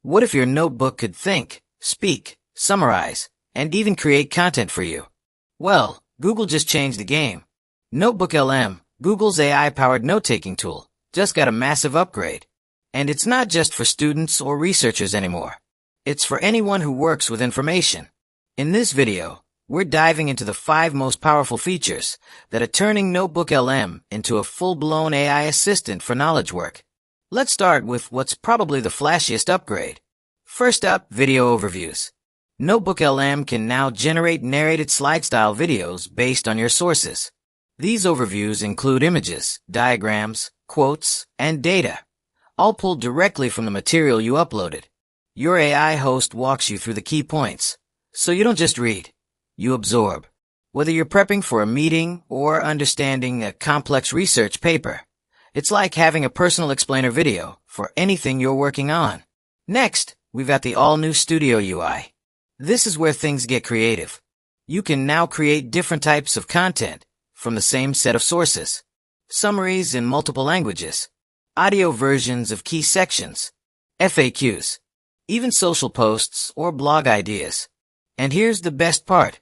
What if your notebook could think, speak, summarize, and even create content for you? Well, Google just changed the game. NotebookLM, Google's AI-powered note-taking tool, just got a massive upgrade. And it's not just for students or researchers anymore. It's for anyone who works with information. In this video, we're diving into the 5 most powerful features that are turning NotebookLM into a full-blown AI assistant for knowledge work. Let's start with what's probably the flashiest upgrade. First up, video overviews. NotebookLM can now generate narrated slide-style videos based on your sources. These overviews include images, diagrams, quotes, and data, all pulled directly from the material you uploaded. Your AI host walks you through the key points, so you don't just read, you absorb. Whether you're prepping for a meeting or understanding a complex research paper, it's like having a personal explainer video for anything you're working on. Next, we've got the all-new Studio UI. This is where things get creative. You can now create different types of content from the same set of sources. Summaries in multiple languages, audio versions of key sections, FAQs, even social posts or blog ideas. And here's the best part.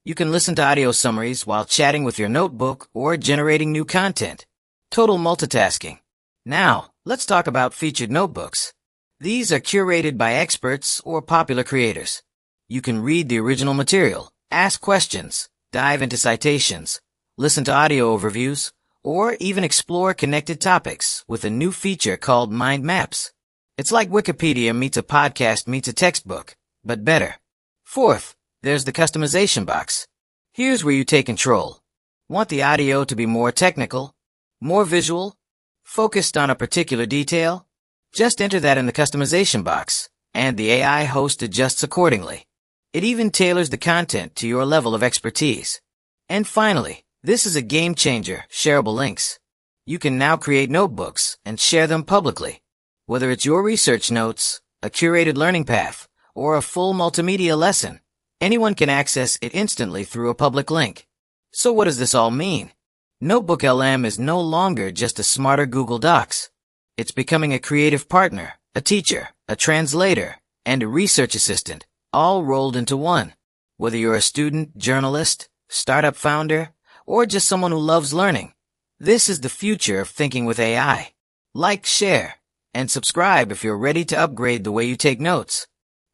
You can listen to audio summaries while chatting with your notebook or generating new content. Total multitasking. Now, let's talk about featured notebooks. These are curated by experts or popular creators. You can read the original material, ask questions, dive into citations, listen to audio overviews, or even explore connected topics with a new feature called Mind Maps. It's like Wikipedia meets a podcast meets a textbook, but better. Fourth, there's the customization box. Here's where you take control. Want the audio to be more technical? More visual? Focused on a particular detail? Just enter that in the customization box, and the AI host adjusts accordingly. It even tailors the content to your level of expertise. And finally, this is a game changer, shareable links. You can now create notebooks and share them publicly. Whether it's your research notes, a curated learning path, or a full multimedia lesson, anyone can access it instantly through a public link. So what does this all mean? NotebookLM is no longer just a smarter Google Docs. It's becoming a creative partner, a teacher, a translator, and a research assistant, all rolled into one. Whether you're a student, journalist, startup founder, or just someone who loves learning, this is the future of thinking with AI. Like, share, and subscribe if you're ready to upgrade the way you take notes.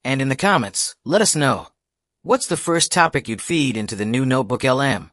And in the comments, let us know. What's the first topic you'd feed into the new NotebookLM?